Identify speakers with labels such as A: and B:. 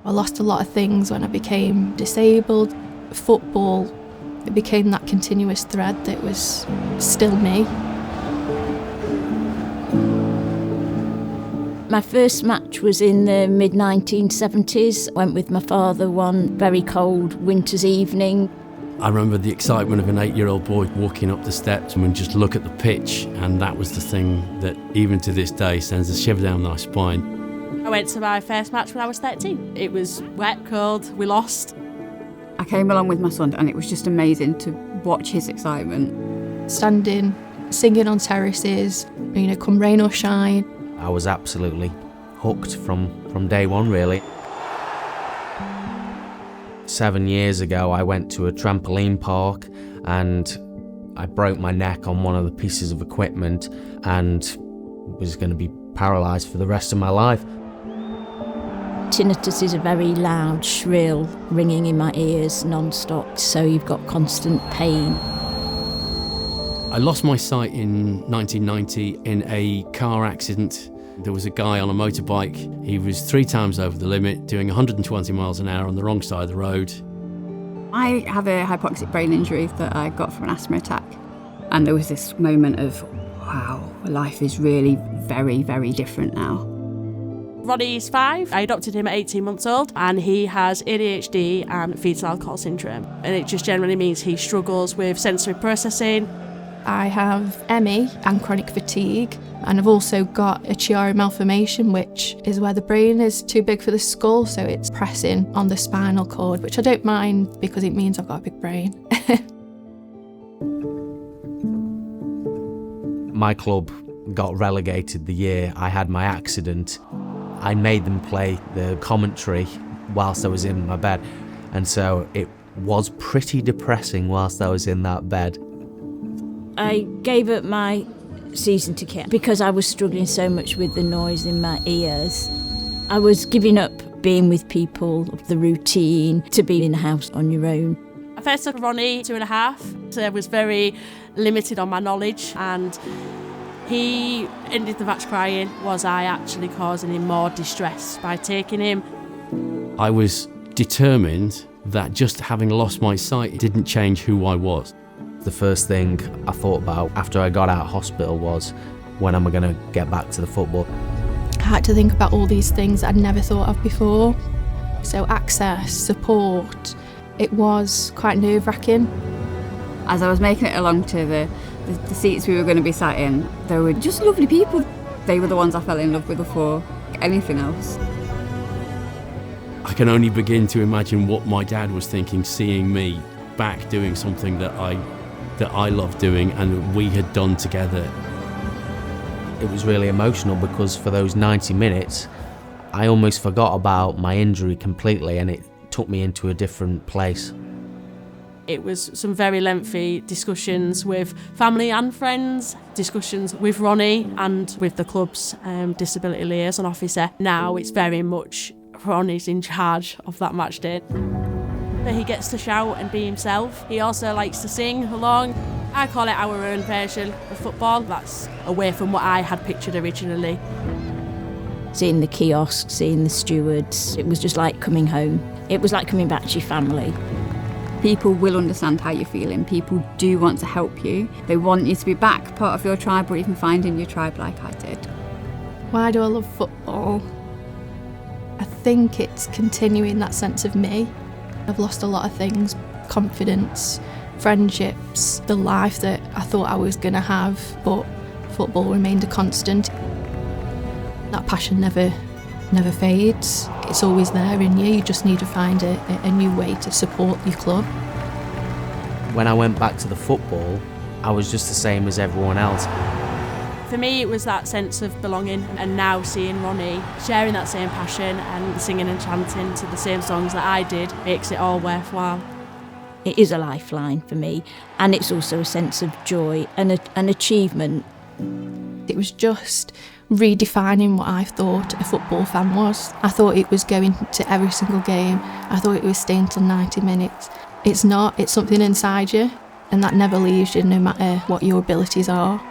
A: I lost a lot of things when I became disabled. Football, it became that continuous thread that was still me.
B: My first match was in the mid-1970s. Went with my father one very cold winter's evening.
C: I remember the excitement of an 8-year-old boy walking up the steps and just look at the pitch, and that was the thing that even to this day sends a shiver down my spine.
D: I went to my first match when I was 13. It was wet, cold, we lost.
E: I came along with my son and it was just amazing to watch his excitement.
A: Standing, singing on terraces, come rain or shine.
F: I was absolutely hooked from day one, really. 7 years ago, I went to a trampoline park and I broke my neck on one of the pieces of equipment and was going to be paralysed for the rest of my life.
B: Tinnitus is a very loud, shrill ringing in my ears non-stop, so you've got constant pain.
C: I lost my sight in 1990 in a car accident. There was a guy on a motorbike. He was 3 times over the limit, doing 120 miles an hour on the wrong side of the road.
E: I have a hypoxic brain injury that I got from an asthma attack. And there was this moment of, wow, life is really very, very different now.
D: Ronnie's 5. I adopted him at 18 months old and he has ADHD and fetal alcohol syndrome. And it just generally means he struggles with sensory processing.
A: I have ME and chronic fatigue, and I've also got a Chiari malformation, which is where the brain is too big for the skull, so it's pressing on the spinal cord, which I don't mind because it means I've got a big brain.
F: My club got relegated the year I had my accident. I made them play the commentary whilst I was in my bed, and so it was pretty depressing whilst I was in that bed.
B: I gave up my season ticket because I was struggling so much with the noise in my ears. I was giving up being with people, the routine, to be in a house on your own.
D: I first took Ronnie 2.5, so I was very limited on my knowledge, and he ended the match crying. Was I actually causing him more distress by taking him?
C: I was determined that just having lost my sight didn't change who I was.
F: The first thing I thought about after I got out of hospital was, when am I going to get back to the football?
A: I had to think about all these things I'd never thought of before. So access, support, it was quite nerve-wracking.
E: As I was making it along to the seats we were going to be sat in, there were just lovely people. They were the ones I fell in love with before anything else.
C: I can only begin to imagine what my dad was thinking, seeing me back doing something that I loved doing and that we had done together.
F: It was really emotional because for those 90 minutes, I almost forgot about my injury completely, and it took me into a different place.
D: It was some very lengthy discussions with family and friends, discussions with Ronnie and with the club's disability liaison officer. Now it's very much Ronnie's in charge of that match day. He gets to shout and be himself. He also likes to sing along. I call it our own version of football. That's away from what I had pictured originally.
B: Seeing the kiosks, seeing the stewards, it was just like coming home. It was like coming back to your family.
E: People will understand how you're feeling. People do want to help you. They want you to be back part of your tribe, or even finding your tribe like I did.
A: Why do I love football? I think it's continuing that sense of me. I've lost a lot of things, confidence, friendships, the life that I thought I was going to have, but football remained a constant. That passion never fades. It's always there in you. You just need to find a new way to support your club.
F: When I went back to the football, I was just the same as everyone else.
D: For me, it was that sense of belonging, and now seeing Ronnie sharing that same passion and singing and chanting to the same songs that I did makes it all worthwhile.
B: It is a lifeline for me, and it's also a sense of joy and an achievement.
A: It was just redefining what I thought a football fan was. I thought it was going to every single game. I thought it was staying till 90 minutes. It's not, it's something inside you, and that never leaves you no matter what your abilities are.